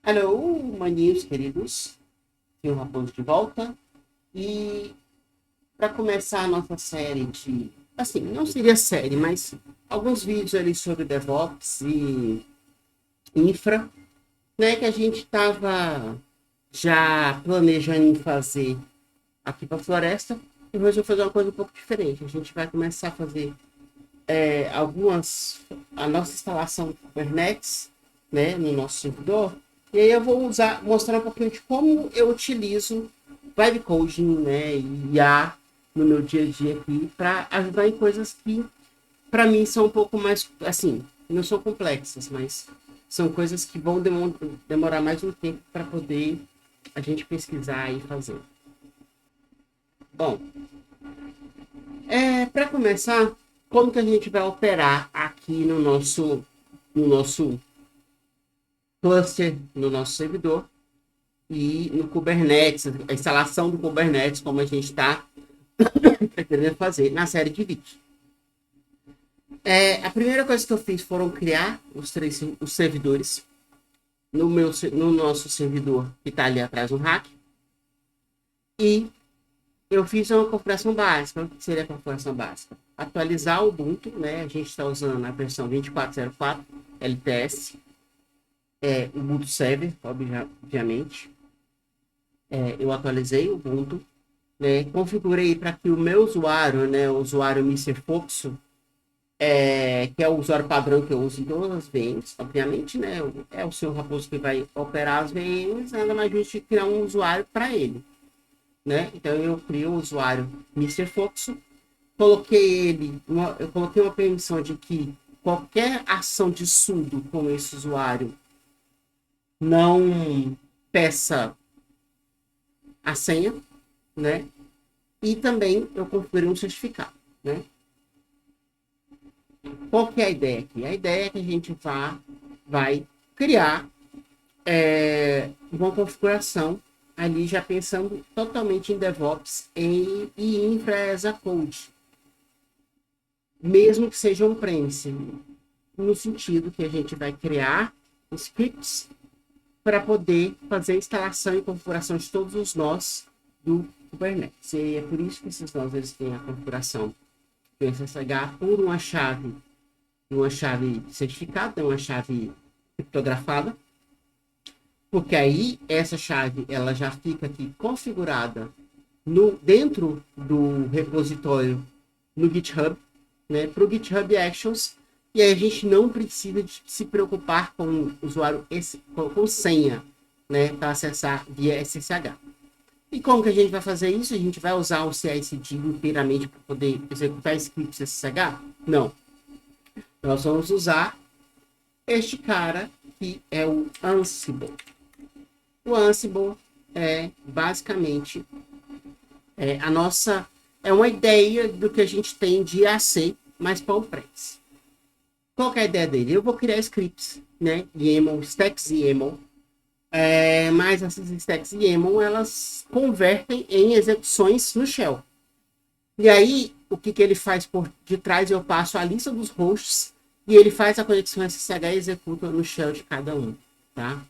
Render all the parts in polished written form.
Alô, maninhos queridos, tem o Raposo de volta. E para começar a nossa série de, assim, não seria série, mas alguns vídeos ali sobre DevOps e infra, né, que a gente estava já planejando em fazer aqui para a Floresta. E hoje eu vou fazer uma coisa um pouco diferente. A gente vai começar a fazer a nossa instalação de Kubernetes, né, no nosso servidor. E aí eu vou mostrar um pouquinho de como eu utilizo vibe coding, né, e IA no meu dia a dia aqui para ajudar em coisas que para mim são um pouco mais, assim, não são complexas, mas são coisas que vão demorar mais um tempo para poder a gente pesquisar e fazer. Bom, para começar, como que a gente vai operar aqui no nosso cluster, no nosso servidor e no Kubernetes, a instalação do Kubernetes, como a gente está pretendendo fazer na série de vídeos. A primeira coisa que eu fiz foram criar os servidores no nosso servidor que está ali atrás no rack, e eu fiz uma configuração básica. O que seria a configuração básica? Atualizar o Ubuntu, né? A gente está usando a versão 24.04 LTS, o Ubuntu Server, obviamente. Eu atualizei o Ubuntu, né? Configurei para que o meu usuário, né, o usuário Mister Foxo, que é o usuário padrão que eu uso em todas as VMs, obviamente, né? É o seu Raposo que vai operar as VMs, nada mais justo que criar um usuário para ele, né? Então eu criei o usuário Mister Foxo, eu coloquei uma permissão de que qualquer ação de sudo com esse usuário não peça a senha, né? E também eu configurei um certificado, né? Qual que é a ideia aqui? A ideia é que a gente vai criar uma configuração ali já pensando totalmente em DevOps e infra as a code, mesmo que seja um premise, no sentido que a gente vai criar scripts para poder fazer a instalação e configuração de todos os nós do Kubernetes. E é por isso que esses nós eles têm a configuração do SSH por uma chave certificada, uma chave criptografada, porque aí essa chave ela já fica aqui configurada dentro do repositório no GitHub, né, para o GitHub Actions, e aí a gente não precisa de se preocupar com o usuário com senha, né, para acessar via SSH. E como que a gente vai fazer isso? A gente vai usar o CI/CD inteiramente para poder executar scripts SSH? Não. Nós vamos usar este cara que é o Ansible. O Ansible é basicamente a nossa uma ideia do que a gente tem de IAC, mas para o preço. Qual que é a ideia dele? Eu vou criar scripts, né? YAML, stacks YAML, mas essas stacks YAML elas convertem em execuções no shell. E aí, o que ele faz por detrás? Eu passo a lista dos hosts e ele faz a conexão SSH e executa no shell de cada um, tá?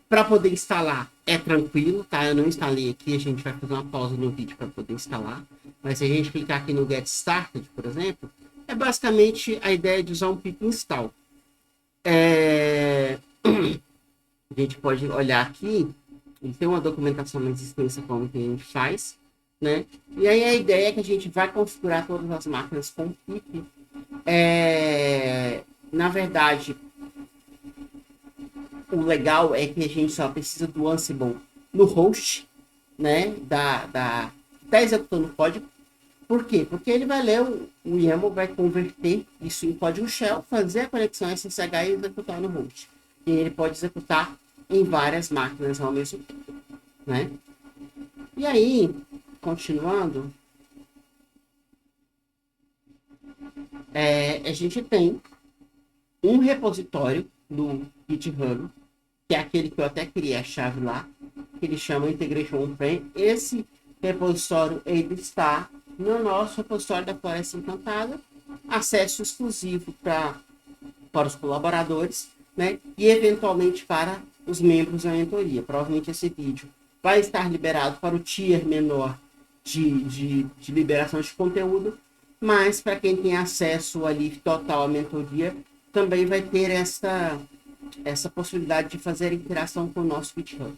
Para poder instalar é tranquilo, tá? Eu não instalei aqui, a gente vai fazer uma pausa no vídeo para poder instalar. Mas se a gente clicar aqui no Get Started, por exemplo, é basicamente a ideia de usar um pip install. A gente pode olhar aqui, ele tem uma documentação mais extensa como que a gente faz, né? E aí a ideia é que a gente vai configurar todas as máquinas com pip. Na verdade, o legal é que a gente só precisa do Ansible no host, né? Tá executando o código. Por quê? Porque ele vai ler o YAML, vai converter isso em código shell, fazer a conexão SSH e executar no host. E ele pode executar em várias máquinas ao mesmo tempo, né? E aí, continuando, a gente tem um repositório do GitHub, que é aquele que eu até criei a chave lá, que ele chama Integration On-Prem. Esse repositório ele está no nosso repositório da Floresta Encantada, acesso exclusivo para os colaboradores. né? E eventualmente para os membros da mentoria. Provavelmente esse vídeo vai estar liberado para o tier menor de liberação de conteúdo, mas para quem tem acesso ali total à mentoria, também vai ter essa possibilidade de fazer interação com o nosso GitHub,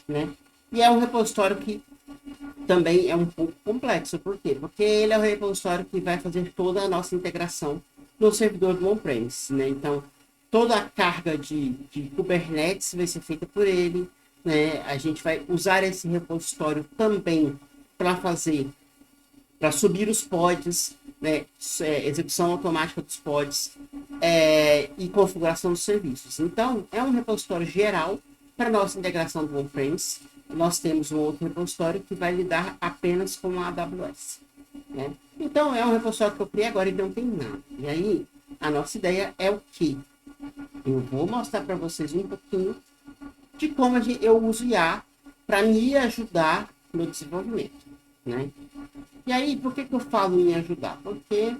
né? E é um repositório que também é um pouco complexo. Por quê? Porque ele é o repositório que vai fazer toda a nossa integração no servidor do on-premise, né? Então, toda a carga de Kubernetes vai ser feita por ele, né? A gente vai usar esse repositório também para subir os pods, né? Execução automática dos pods e configuração dos serviços. Então, é um repositório geral para nossa integração do on-premise. Nós temos um outro repositório que vai lidar apenas com a AWS, né? Então, é um repositório que eu criei agora e não tem nada. E aí, a nossa ideia é o quê? Eu vou mostrar para vocês um pouquinho de como eu uso IA para me ajudar no desenvolvimento, né? E aí, por que eu falo me ajudar? Porque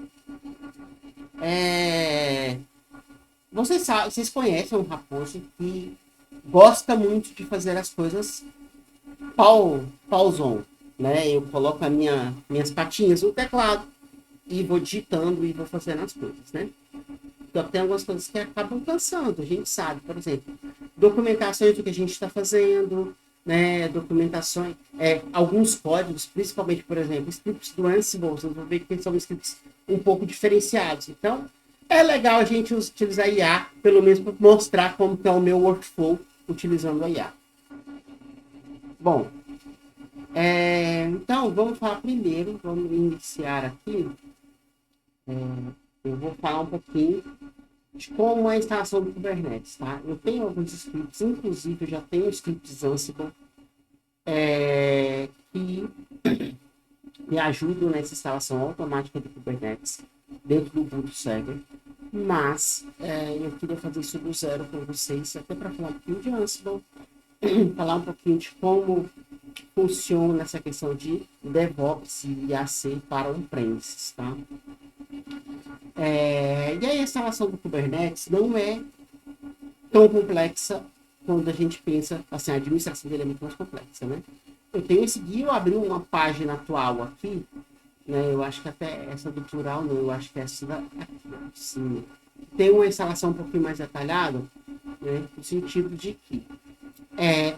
vocês conhecem um raposo que gosta muito de fazer as coisas pausão, né? Eu coloco minhas patinhas no teclado e vou digitando e vou fazendo as coisas, né? Então, tem algumas coisas que acabam cansando, a gente sabe, por exemplo, documentações do que a gente está fazendo, né? Documentações, alguns códigos, principalmente, por exemplo, scripts do Ansible, vocês vão ver que são scripts um pouco diferenciados. Então, é legal a gente utilizar IA, pelo menos para mostrar como que é o meu workflow utilizando a IA. Bom, então vamos falar primeiro, vamos iniciar aqui. Eu vou falar um pouquinho de como é a instalação do Kubernetes, tá? Eu tenho alguns scripts, inclusive eu já tenho scripts Ansible que me ajudam nessa instalação automática do Kubernetes dentro do Ubuntu Server, mas eu queria fazer isso do zero com vocês, até para falar um pouquinho de Ansible, falar um pouquinho de como funciona essa questão de DevOps e IAC para on-premises, tá? E aí a instalação do Kubernetes não é tão complexa quando a gente pensa, assim, a administração dele é muito mais complexa, né? Eu tenho esse guia, eu abri uma página atual aqui, né? Eu acho que até essa do plural, não, eu acho que essa aqui, sim. Tem uma instalação um pouquinho mais detalhada, né? No sentido de que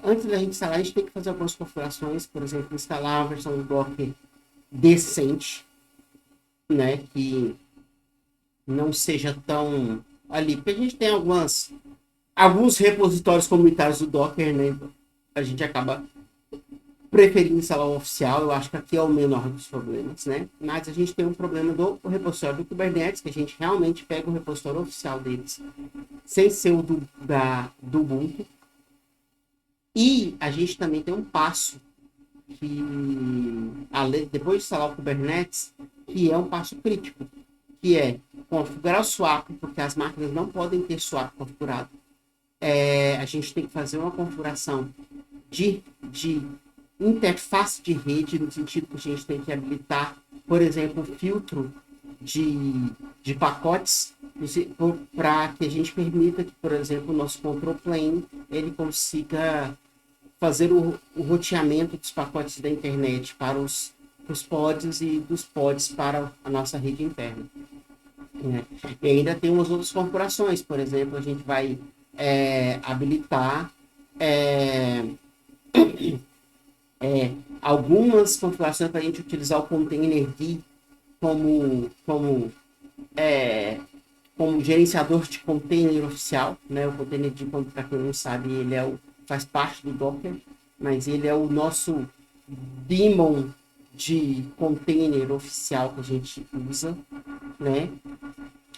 antes da gente instalar, a gente tem que fazer algumas configurações, por exemplo, instalar a versão do Docker decente, né? Que não seja tão ali, porque a gente tem alguns repositórios comunitários do Docker, né? A gente acaba preferindo instalar o oficial, eu acho que aqui é o menor dos problemas, né? Mas a gente tem um problema do repositório do Kubernetes, que a gente realmente pega o repositório oficial deles, sem ser o do Ubuntu. E a gente também tem um passo que, depois de instalar o Kubernetes, que é um passo crítico, que é configurar o swap, porque as máquinas não podem ter swap configurado. A gente tem que fazer uma configuração de interface de rede, no sentido que a gente tem que habilitar, por exemplo, filtro de pacotes, para que a gente permita que, por exemplo, o nosso control plane ele consiga fazer o roteamento dos pacotes da internet para os pods e dos pods para a nossa rede interna, né? E ainda tem umas outras configurações, por exemplo, a gente vai habilitar algumas configurações para a gente utilizar o containerd como gerenciador de container oficial, né? O containerd, para quem não sabe, ele faz parte do Docker, mas ele é o nosso daemon de container oficial que a gente usa, né?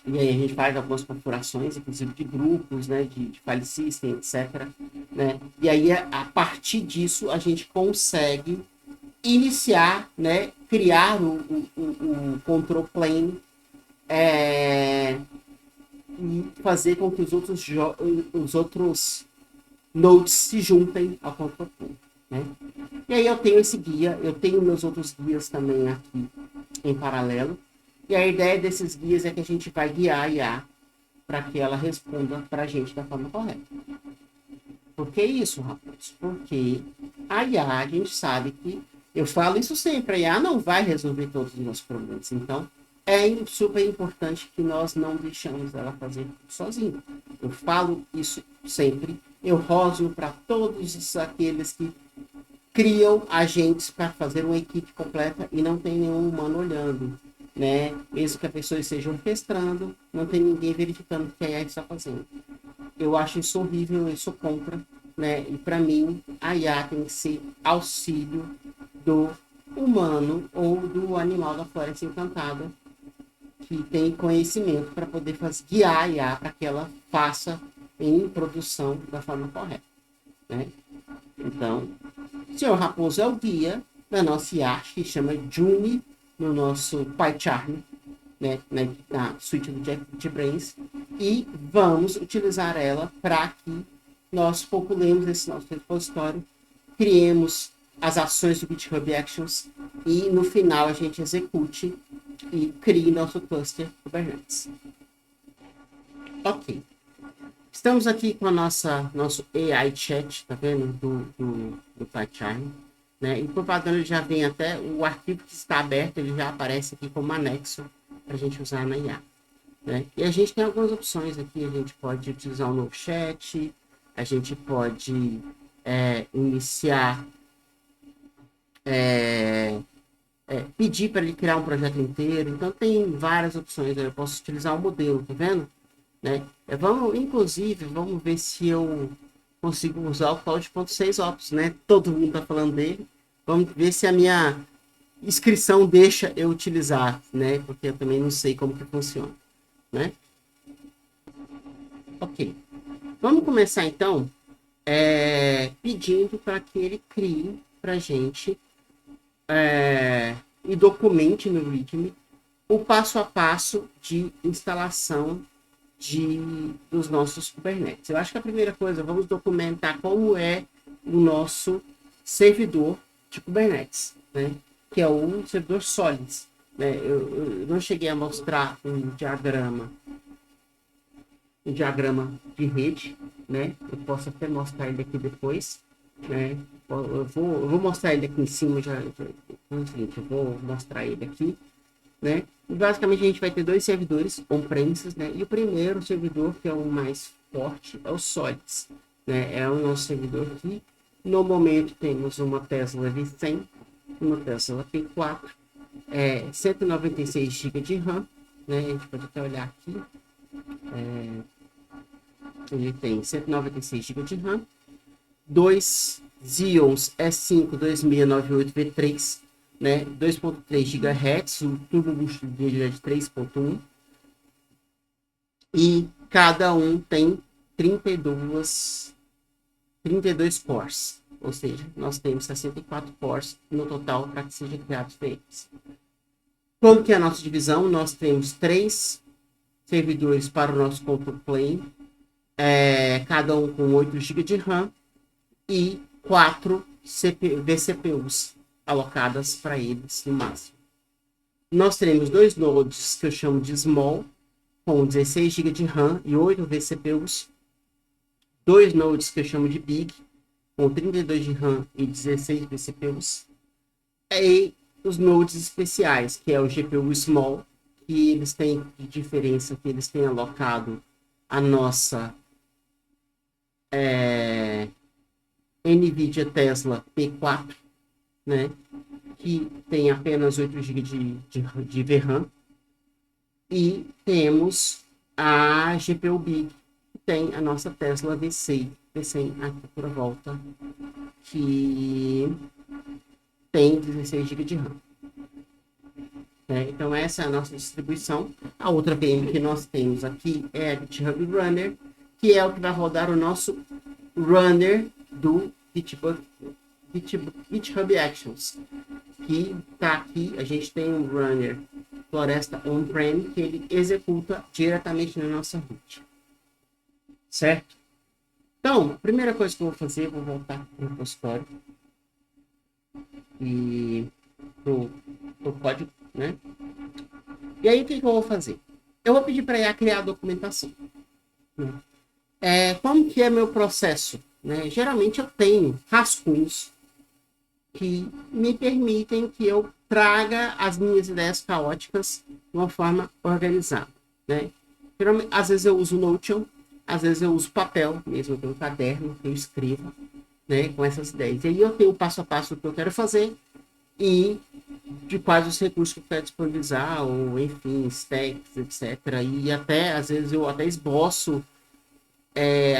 E aí a gente faz algumas configurações, inclusive de grupos, né? De file system, etc., né? E aí, a partir disso, a gente consegue iniciar, né? Criar o control plane e fazer com que os outros nodes se juntem ao control plane, né? E aí eu tenho esse guia, eu tenho meus outros guias também aqui em paralelo. E a ideia desses guias é que a gente vai guiar a IA para que ela responda para a gente da forma correta. Por que isso, rapaz? Porque a IA, a gente sabe que, eu falo isso sempre, a IA não vai resolver todos os nossos problemas. Então, é super importante que nós não deixamos ela fazer sozinha. Eu falo isso sempre, eu roso para todos aqueles que criam agentes para fazer uma equipe completa e não tem nenhum humano olhando, né? Mesmo que a pessoa esteja orquestrando, não tem ninguém verificando o que a IA está fazendo. Eu acho isso horrível, eu sou contra, né? E para mim, a IA tem que ser auxílio do humano ou do animal da floresta encantada, que tem conhecimento para poder guiar a IA para que ela faça em produção da forma correta, né? Então, o senhor Raposo é o guia da nossa IA, que chama Juni, no nosso PyCharm, né, na suíte do JetBrains, e vamos utilizar ela para que nós populemos esse nosso repositório, criemos as ações do GitHub Actions e no final a gente execute e crie nosso cluster Kubernetes. Ok. Estamos aqui com a nosso AI Chat, tá vendo? Do PyCharm. Né? E por padrão ele já vem até o arquivo que está aberto, ele já aparece aqui como anexo para a gente usar na IA. Né? E a gente tem algumas opções aqui, a gente pode utilizar um novo chat, a gente pode iniciar, pedir para ele criar um projeto inteiro, então tem várias opções, eu posso utilizar um modelo, tá vendo? Né? Inclusive, vamos ver se eu consigo usar o Cloud.6 Ops, né? Todo mundo está falando dele. Vamos ver se a minha inscrição deixa eu utilizar, né? Porque eu também não sei como que funciona, né? Ok. Vamos começar então pedindo para que ele crie para a gente e documente no README o passo a passo de instalação dos nossos Kubernetes. Eu acho que a primeira coisa, vamos documentar como é o nosso servidor de Kubernetes, né? Que é o servidor Solid. Né? Eu não cheguei a mostrar um diagrama de rede, né? Eu posso até mostrar ele aqui depois, né? Eu vou mostrar ele aqui em cima, eu vou mostrar ele aqui, né? E basicamente a gente vai ter dois servidores on-premises, né? E o primeiro servidor, que é o mais forte, é o Solids, né? É o nosso servidor aqui. No momento temos uma Tesla V100, uma Tesla P4, 196 GB de RAM, né? A gente pode até olhar aqui. Ele tem 196 GB de RAM, dois Xeons S5 2698V3, né, 2.3 GHz, o turbo boost dele é de 3.1 e cada um tem 32 cores, ou seja, nós temos 64 cores no total para que sejam criados eles. Como que é a nossa divisão? Nós temos 3 servidores para o nosso control plane, cada um com 8 GB de RAM e 4 vCPUs alocadas para eles no máximo. Nós teremos 2 nodes que eu chamo de small, com 16 GB de RAM e 8 vCPUs. 2 nodes que eu chamo de big, com 32 de RAM e 16 vCPUs. E os nodes especiais, que é o GPU small, que eles têm de diferença, que eles têm alocado a nossa NVIDIA Tesla P4, né? Que tem apenas 8 GB de VRAM. E temos a GPU Big, que tem a nossa Tesla V100 aqui por volta, que tem 16 GB de RAM. Então essa é a nossa distribuição. A outra VM que nós temos aqui é a GitHub Runner, que é o que vai rodar o nosso runner do GitHub Actions, que está aqui. A gente tem um runner Floresta On-Prem, que ele executa diretamente na nossa root. Certo? Então, a primeira coisa que eu vou fazer, eu vou voltar para o repositório e pro código, né? E aí, o que eu vou fazer? Eu vou pedir para a IA criar a documentação. né? Como que é meu processo? Né? Geralmente eu tenho rascunhos que me permitem que eu traga as minhas ideias caóticas de uma forma organizada. Né? Geralmente, às vezes eu uso Notion, às vezes eu uso papel, mesmo pelo caderno, que eu escrevo, né, com essas ideias. E aí eu tenho o passo a passo do que eu quero fazer e de quais os recursos que eu quero disponibilizar, ou enfim, stacks, etc. E até, às vezes, eu até esboço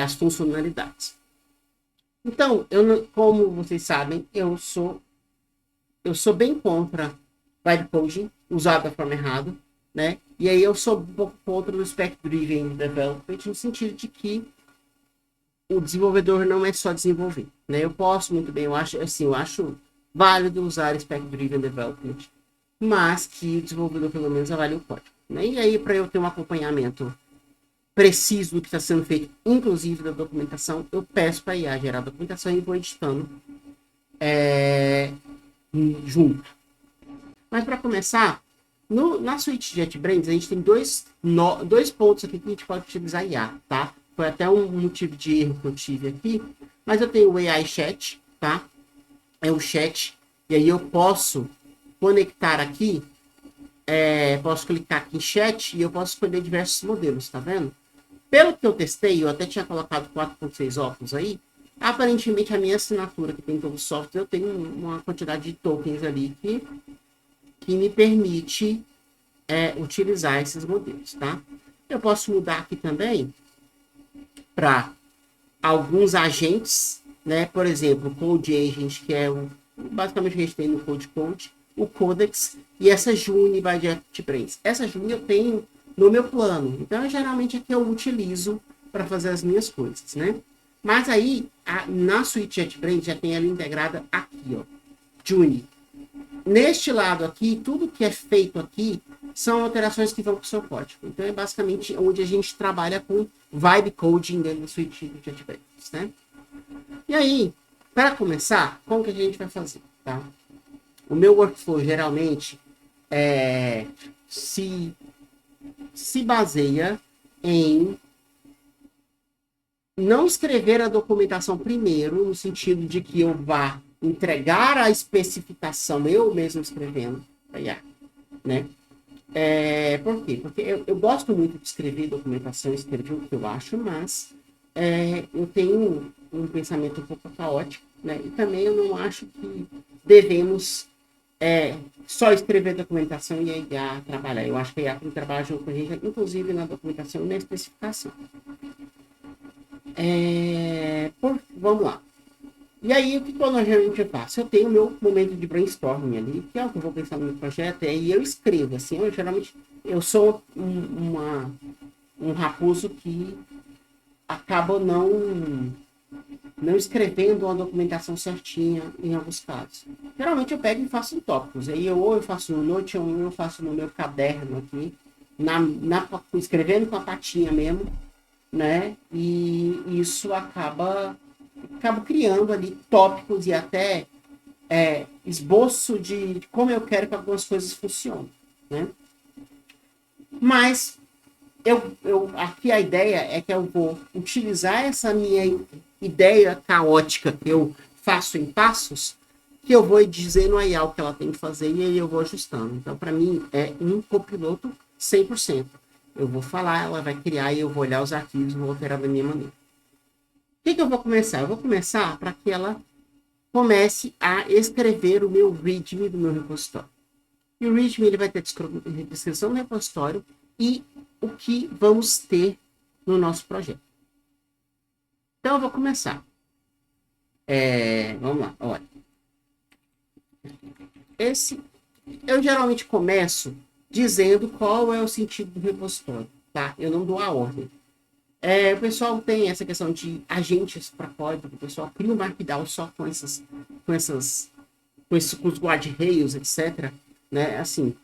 as funcionalidades. Então, como vocês sabem, eu sou bem contra vibe coding, usado da forma errada, né? E aí eu sou um pouco contra o spec-driven development, no sentido de que o desenvolvedor não é só desenvolver, né? Eu posso muito bem, eu acho válido usar spec-driven development, mas que o desenvolvedor pelo menos avalie o código, né? E aí, para eu ter um acompanhamento preciso do que está sendo feito, inclusive da documentação, eu peço para a IA gerar a documentação e vou editando junto. Mas para começar, na suíte JetBrains, a gente tem dois pontos aqui que a gente pode utilizar IA, tá? Foi até um motivo de erro que eu tive aqui, mas eu tenho o AI Chat, tá? É o chat, e aí eu posso conectar aqui, posso clicar aqui em chat e eu posso escolher diversos modelos, tá vendo? Pelo que eu testei, eu até tinha colocado 4.6 óculos aí, aparentemente a minha assinatura que tem todo o software, eu tenho uma quantidade de tokens ali que me permite utilizar esses modelos, tá? Eu posso mudar aqui também para alguns agentes, né? Por exemplo, o Code Agent, que é basicamente o que a gente tem no Code, o Codex e essa Juni by JetBrains. Essa Juni eu tenho no meu plano, então geralmente é que eu utilizo para fazer as minhas coisas, né? Mas aí, na suíte JetBrains já tem ela integrada aqui, ó, Juni. Neste lado aqui, tudo que é feito aqui são alterações que vão para o seu código. Então, é basicamente onde a gente trabalha com vibe coding dentro do suíte do JetBrains, né? E aí, para começar, como que a gente vai fazer, tá? O meu workflow, geralmente, se baseia em não escrever a documentação primeiro, no sentido de que eu vá entregar a especificação eu mesmo escrevendo, né? Por quê? Porque eu gosto muito de escrever documentação, escrever o que eu acho, mas eu tenho um pensamento um pouco caótico, né? E também eu não acho que devemos só escrever documentação e a IA trabalhar. Eu acho que a IA tem que trabalhar junto com a gente, inclusive na documentação e na especificação. Vamos lá. E aí, o que eu normalmente faço? Eu tenho o meu momento de brainstorming ali, que é o que eu vou pensar no meu projeto, e eu escrevo, assim, eu sou um raposo que acaba não escrevendo uma documentação certinha em alguns casos. Geralmente eu pego e faço em tópicos, aí ou eu faço no Notion, ou eu faço no meu caderno aqui, escrevendo com a patinha mesmo, né? E isso acabo criando ali tópicos e até esboço de como eu quero que algumas coisas funcionem, né? Mas aqui a ideia é que eu vou utilizar essa minha ideia caótica que eu faço em passos, que eu vou dizendo aí o que ela tem que fazer e aí eu vou ajustando. Então, para mim, é um copiloto 100%. Eu vou falar, ela vai criar e eu vou olhar os arquivos e vou alterar da minha maneira. O que eu vou começar? Eu vou começar para que ela comece a escrever o meu README do meu repositório. E o README ele vai ter descrição do repositório e o que vamos ter no nosso projeto. Então, eu vou começar. Vamos lá, olha. Eu geralmente começo dizendo qual é o sentido do repositório, tá? Eu não dou a ordem. O pessoal tem essa questão de agentes para código, o pessoal cria um markdown só com os guardrails, etc. Né? Assim,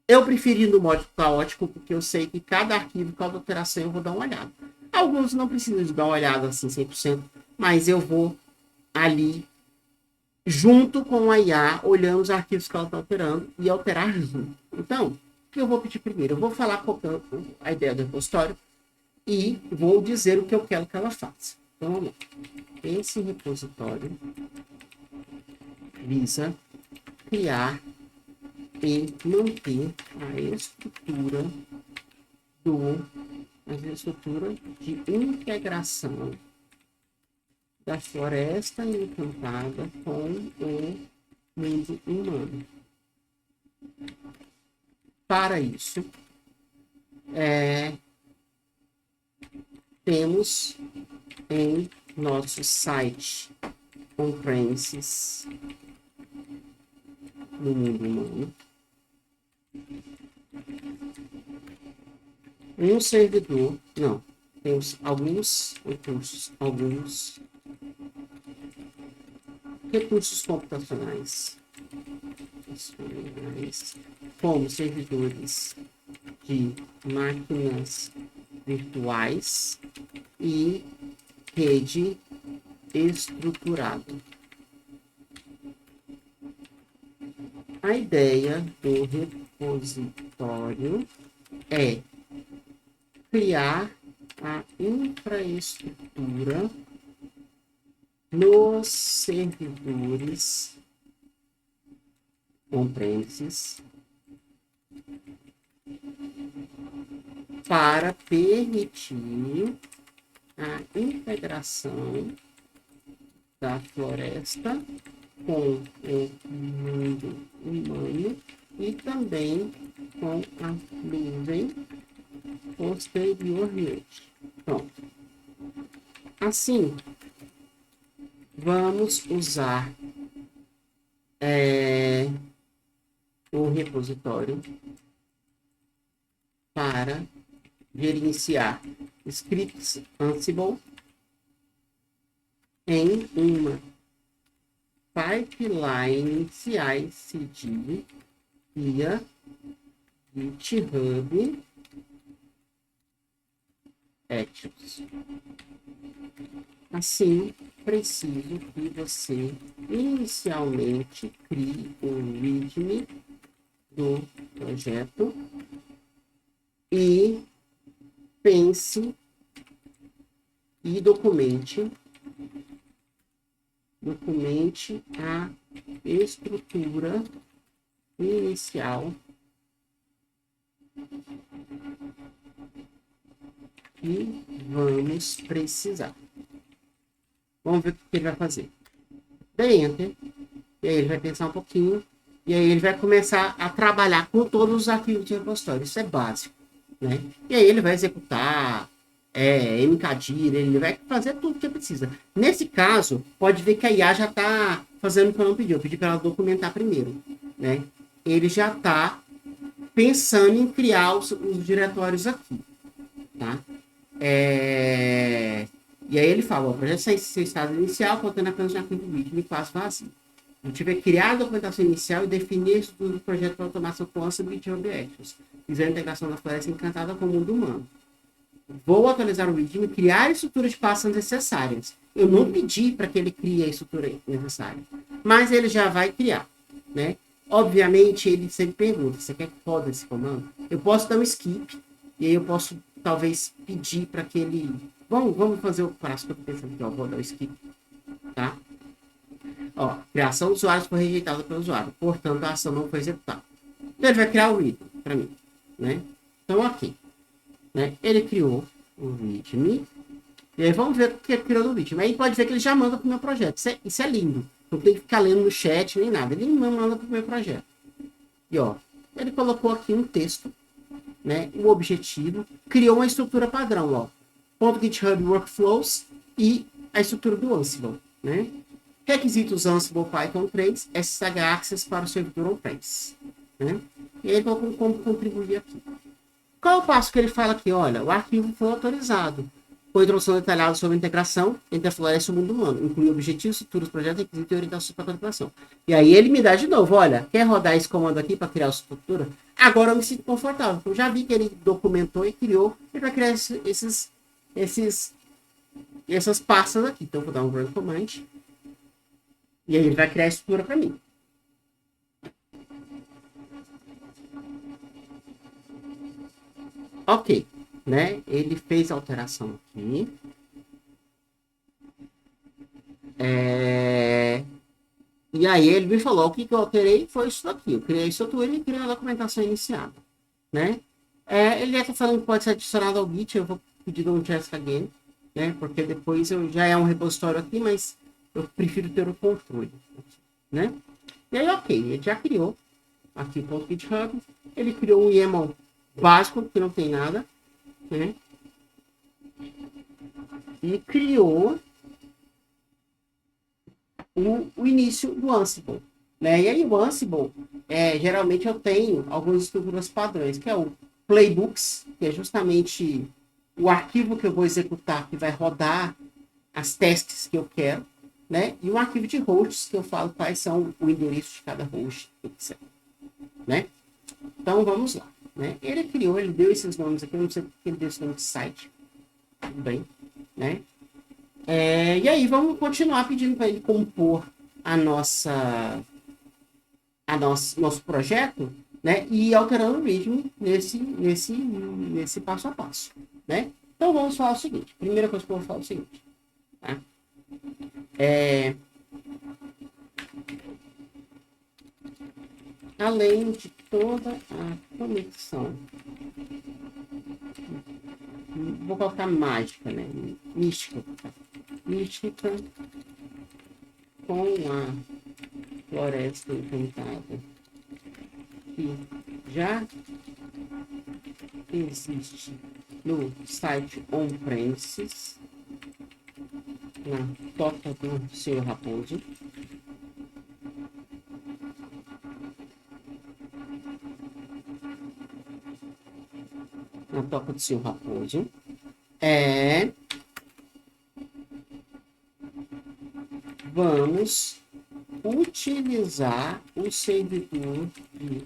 eu preferi no modo caótico porque eu sei que cada arquivo, cada alteração eu vou dar uma olhada. Alguns não precisam de dar uma olhada assim 100%, mas eu vou ali junto com a IA, olhando os arquivos que ela está alterando e alterar junto. Então, o que eu vou pedir primeiro? Eu vou falar qual é a ideia do repositório. e vou dizer o que eu quero que ela faça. Então, vamos lá. Esse repositório visa criar e manter a estrutura de integração da floresta encantada com o mundo humano. Para isso, temos em nosso site on-premises no mundo humano um servidor, não, temos alguns recursos computacionais, como servidores de máquinas virtuais e rede estruturada. A ideia do repositório é criar a infraestrutura nos servidores on-premises para permitir a integração da floresta com o mundo humano e também com a nuvem posteriormente. Pronto. Assim, vamos usar o repositório para gerenciar scripts Ansible em uma pipeline CI/CD via GitHub Actions. Assim, preciso que você inicialmente crie um README do projeto e pense e documente a estrutura inicial que vamos precisar. Vamos ver o que ele vai fazer. Dê Enter, e aí ele vai pensar um pouquinho, e aí ele vai começar a trabalhar com todos os arquivos de repositório. Isso é básico, né? E aí ele vai executar mkdir, ele vai fazer tudo que precisa. Nesse caso, pode ver que a IA já está fazendo o que eu não pedi. Eu pedi para ela documentar primeiro, né? Ele já está pensando em criar os diretórios aqui, tá? E aí ele fala, o projeto sai em seu estado inicial, contendo apenas um arquivo README quase vazio. A gente vai criar a documentação inicial e definir isso do projeto para automação com Ansible e GitHub Actions, fizer a integração da floresta encantada com o mundo humano. Vou atualizar o README e criar a estrutura de pastas necessárias. Eu não pedi para que ele crie a estrutura necessária, mas ele já vai criar, né? Obviamente, ele sempre pergunta, você quer que roda esse comando? Eu posso dar um skip, e aí eu posso, talvez, pedir para que ele... Vamos fazer o passo que eu estou pensando aqui, ó, vou dar o skip, tá? Ó, criação do usuário foi rejeitada pelo usuário, portanto, a ação não foi executada. Então, ele vai criar o README para mim, né? Então, aqui, né? Ele criou o README, e aí vamos ver o que ele criou no README. Aí pode ver que ele já manda para o meu projeto. Isso é lindo. Não tem que ficar lendo no chat nem nada. Ele manda para o meu projeto. E ó, ele colocou aqui um texto, né? O objetivo, criou uma estrutura padrão, ó. .GitHub Workflows e a estrutura do Ansible, né? Requisitos Ansible Python 3, SSH Access para o servidor on-premise, né? E aí ele colocou como contribuir aqui. Qual é o passo que ele fala aqui? Olha, o arquivo foi autorizado. Com introdução detalhada sobre a integração entre a floresta e o mundo humano, inclui objetivos, estruturas, projetos, requisitos e orientações para a contemplação. E aí ele me dá de novo, olha, quer rodar esse comando aqui para criar a estrutura? Agora eu me sinto confortável. Eu já vi que ele documentou e criou, ele vai criar essas pastas aqui. Então eu vou dar um run command. E aí ele vai criar a estrutura para mim. Ok. né? Ele fez a alteração aqui. E aí ele me falou, o que eu alterei foi isso daqui. Eu criei a estrutura e criei a documentação iniciada, né? Ele está falando que pode ser adicionado ao Git, eu vou pedir um test again, né? Porque depois já é um repositório aqui, mas eu prefiro ter o controle, né? E aí, ok, ele já criou aqui o ponto GitHub, ele criou um YAML básico, que não tem nada, né? E criou o início do Ansible, né? E aí o Ansible, geralmente eu tenho algumas estruturas padrões, que é o playbooks, que é justamente o arquivo que eu vou executar, que vai rodar as tasks que eu quero, né? E um arquivo de hosts, que eu falo quais são o endereço de cada host, etc. Né? Então vamos lá. Né? Ele criou, ele deu esses nomes aqui, eu não sei porque ele deu esse nome de site. Tudo bem, né? E aí vamos continuar pedindo para ele compor nosso projeto, né? E alterando o ritmo nesse passo a passo, né? Então vamos falar o seguinte. Primeira coisa que eu vou falar é o seguinte, tá? Além de toda a conexão, vou colocar mágica, né? Mística com a floresta encantada, que já existe no site on-premises, na toca do Senhor Raposo. Na toca do Senhor Raposo. Vamos utilizar o servidor de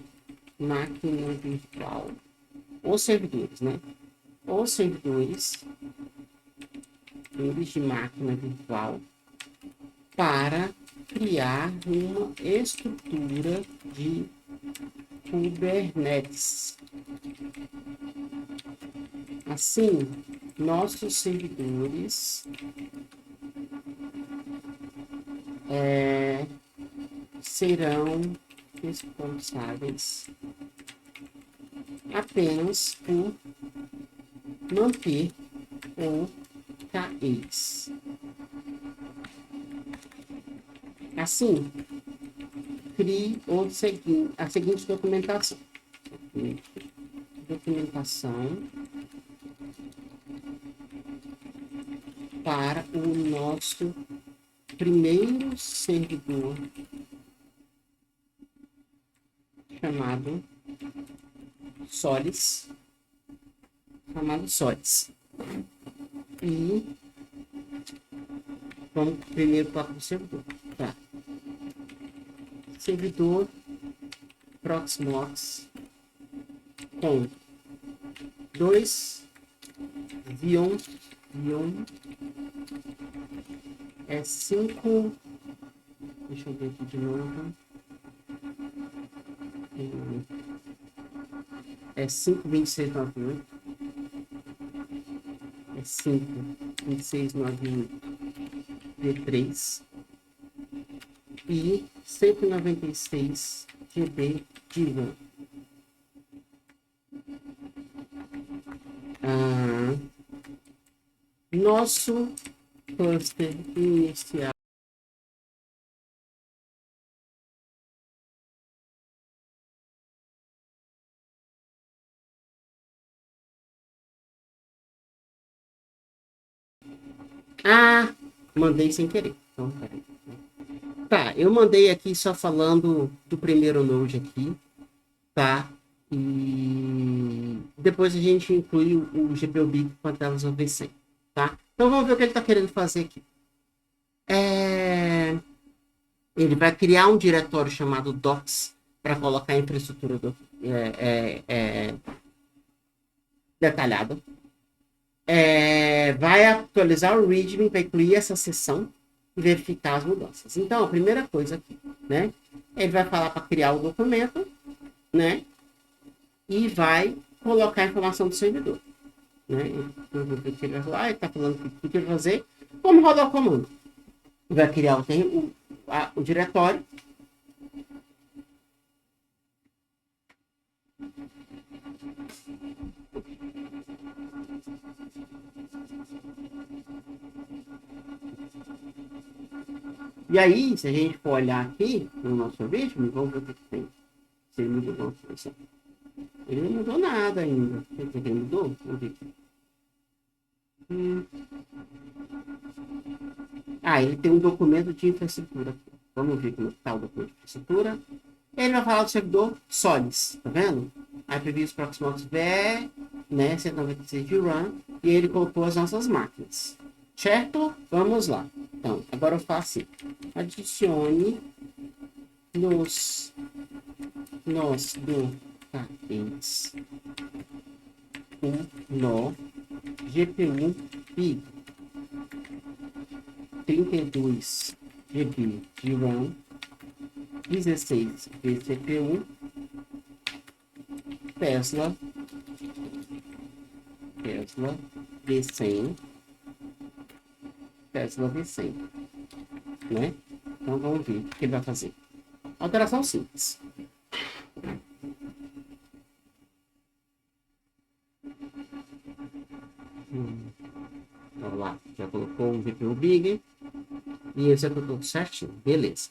máquina virtual. Os servidores, né? Os servidores de máquina virtual para criar uma estrutura de Kubernetes. Assim, nossos servidores serão responsáveis apenas por manter o KEs. Assim, crie a seguinte documentação. Documentação para o nosso primeiro servidor chamado Solis. E vamos primeiro para o servidor. Tá. Servidor Proxmox com 2 Vion é 5. Deixa eu ver aqui de novo. É 5.26.98. É 5.26.98 V3 e 196 GB de RAM. Nosso cluster inicial mandei sem querer. Então, peraí. Tá, eu mandei aqui só falando do primeiro node aqui, tá? E depois a gente inclui o GPU-Big com a tela V100, tá? Então vamos ver o que ele está querendo fazer aqui. Ele vai criar um diretório chamado docs para colocar a infraestrutura detalhada. Vai atualizar o README para incluir essa seção e verificar as mudanças. Então, a primeira coisa aqui, né? Ele vai falar para criar o documento, né? E vai colocar a informação do servidor. né? Tudo que ele vai lá, ele está falando o que ele vai fazer. Vamos rodar o comando. Vai criar o diretório. E aí, se a gente for olhar aqui no nosso vídeo, vamos ver o que tem. Se ele mudou alguma coisa. Ele não mudou nada ainda. Quer dizer que ele mudou? Vamos ver aqui. Ele tem um documento de infraestrutura. Vamos ver como está o documento de infraestrutura. Ele vai falar do servidor Solis, tá vendo? Aí previous Proxmox VE, né, 196 de RAM, e ele colocou as nossas máquinas. Certo? Vamos lá. Então, agora eu faço assim. Adicione nos documents nó GPU e 32 GB de RAM, 16 de CPU, Tesla V100, né? Então vamos ver o que ele vai fazer. Alteração simples. Vamos lá, já colocou um GPU Big e executou certinho, beleza.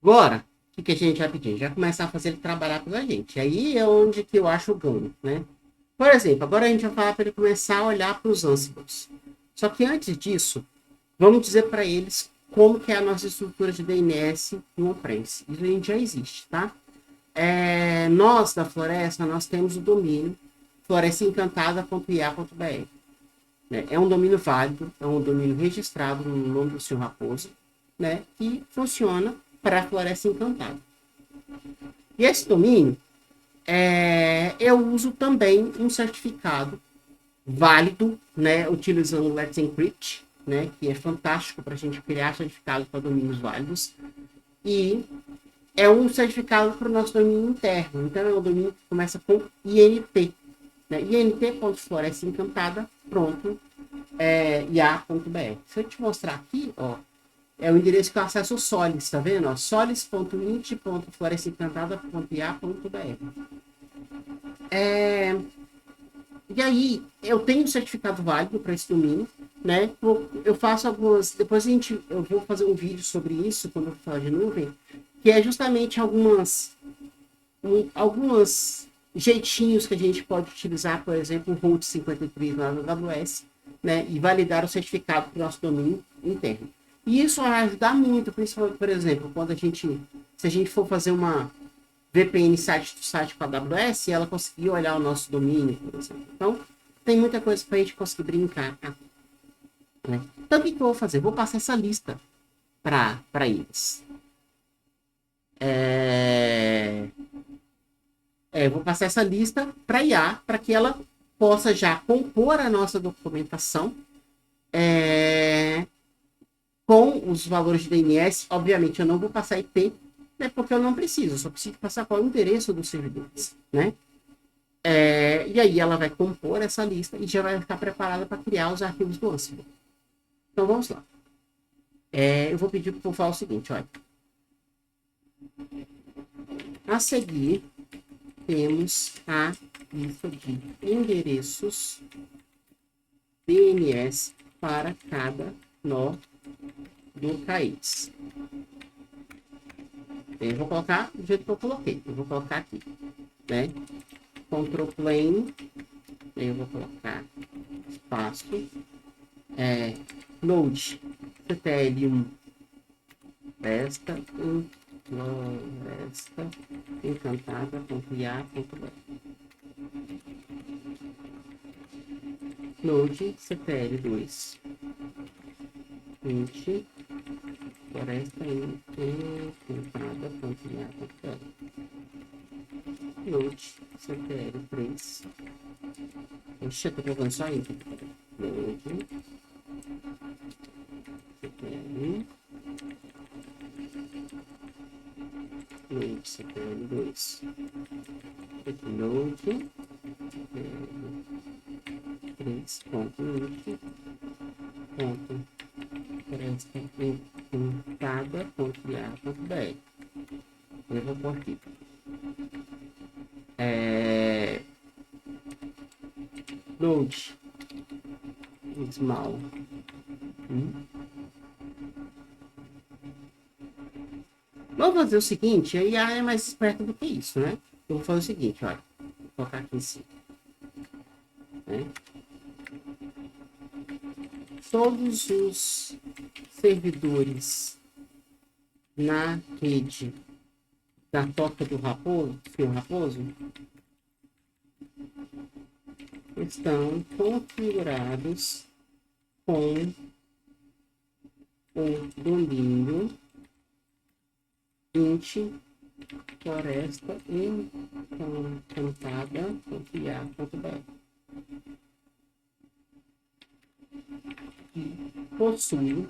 Agora, o que a gente vai pedir? Já começar a fazer ele trabalhar pela gente. Aí é onde que eu acho o ganho, né? Por exemplo, agora a gente vai falar para ele começar a olhar para os Ansibles. Só que antes disso, vamos dizer para eles como que é a nossa estrutura de DNS no on-premise. Isso a gente já existe, tá? Nós, da Floresta, nós temos o domínio florestaencantada.ia.br. É um domínio válido, é um domínio registrado no nome do Sr. Raposo, né? Que funciona para a Floresta Encantada. E esse domínio, eu uso também um certificado válido, né, utilizando o Let's Encrypt, né, que é fantástico para a gente criar certificados para domínios válidos. E é um certificado para o nosso domínio interno. Então, é um domínio que começa com INT. Né? INT.florestaencantada, pronto, ia.br. Se eu te mostrar aqui, ó, é o endereço que eu acesso o Solis, tá vendo? solis.int.florestaencantada.ia.br. E aí, eu tenho um certificado válido para esse domínio, né? Eu faço algumas... Depois eu vou fazer um vídeo sobre isso, quando eu falar de nuvem, que é justamente algumas jeitinhos que a gente pode utilizar, por exemplo, o Route 53 lá no AWS, né? E validar o certificado para o nosso domínio interno. E isso vai ajudar muito, principalmente, por exemplo, se a gente for fazer uma VPN site do site com a AWS, ela conseguir olhar o nosso domínio, por exemplo. Então, tem muita coisa para a gente conseguir brincar. Né? Então, o que eu vou fazer? Vou passar essa lista para eles. Vou passar essa lista para a IA, para que ela possa já compor a nossa documentação com os valores de DNS. Obviamente, eu não vou passar IP, né, porque eu não preciso, eu só preciso passar qual é o endereço dos servidores, né? E aí ela vai compor essa lista e já vai ficar preparada para criar os arquivos do Ansible. Então vamos lá. Eu vou pedir para o povo falar o seguinte, olha. A seguir, temos a lista de endereços DNS para cada nó do país. Eu vou colocar do jeito que eu coloquei. Eu vou colocar aqui, né? Control plane. Eu vou colocar espaço. Node CTL1 floresta encantada.ia.br. Node CTL2 20 floresta encantada.ia.br. Node CTL3. Oxe, eu tô colocando só isso. Node CTL. Node CTL2. Node Presta.init.presta.entrada.ia.br. Eu vou pôr aqui. Load small. Vamos fazer o seguinte, a IA é mais esperta do que isso, né? Eu vou fazer o seguinte, olha. Vou colocar aqui em cima. Né? Todos os servidores na rede da Toca do Raposo, estão configurados com o domínio int floresta encantada.ia.br e possui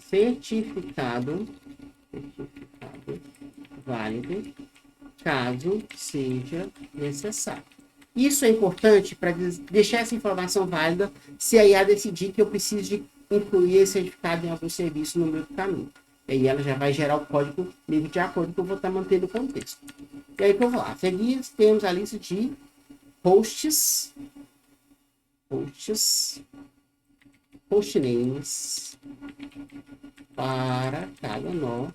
certificado válido caso seja necessário. Isso é importante para deixar essa informação válida se a IA decidir que eu preciso de incluir esse certificado em algum serviço no meio do caminho. E aí ela já vai gerar o código livre de acordo que eu vou estar mantendo o contexto. E aí que eu vou lá. Seguir, temos a lista de hostnames para cada nó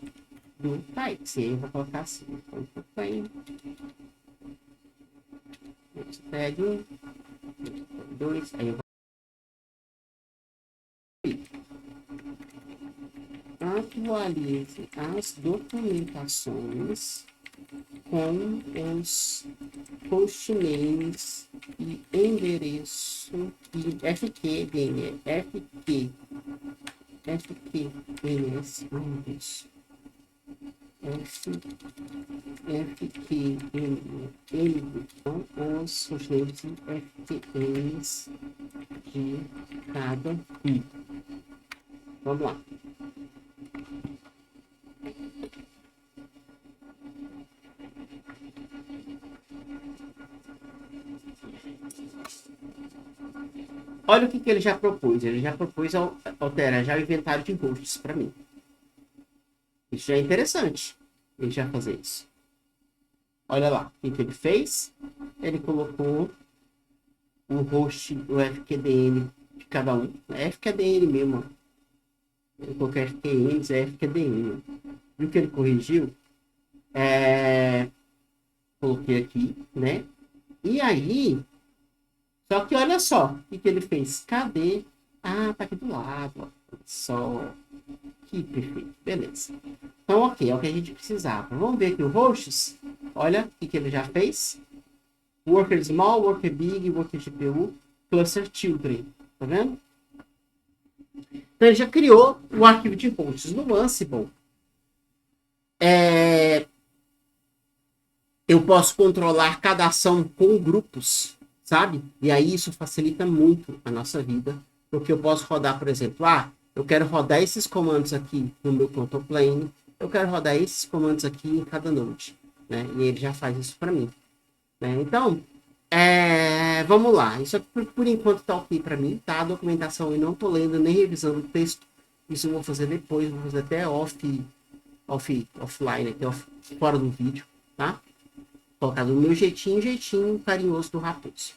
do país. E aí eu vou colocar assim, tag 1, 2, aí eu vou atualize as documentações com os hostnames e endereço e FQDNS, os hostnames e FQNs de cada um. Vamos lá. Olha o que ele já propôs. Ele já propôs alterar já o inventário de hosts para mim. Isso já é interessante. Ele já fazer isso. Olha lá. O que ele fez? Ele colocou o host, o FQDN de cada um. É FQDN mesmo. Ele colocou FQNs, é FQDN. Viu que ele corrigiu? Coloquei aqui, né? E aí... Só que olha só, o que ele fez? Cadê? Ah, tá aqui do lado. Ó. Só. Que perfeito. Beleza. Então, ok, é o que a gente precisava. Vamos ver aqui o hosts. Olha o que ele já fez. Worker small, worker big, worker GPU, cluster children. Tá vendo? Então, ele já criou o arquivo de hosts no Ansible. Eu posso controlar cada ação com grupos. Sabe? E aí isso facilita muito a nossa vida, porque eu posso rodar, por exemplo, eu quero rodar esses comandos aqui no meu control plane, eu quero rodar esses comandos aqui em cada node, né? E ele já faz isso para mim, né? Então, vamos lá. Isso aqui, por enquanto tá ok para mim, tá? A documentação eu não tô lendo nem revisando o texto, isso eu vou fazer depois, vou fazer até offline, aqui fora do vídeo, tá? Colocar do meu jeitinho carinhoso do Raposo.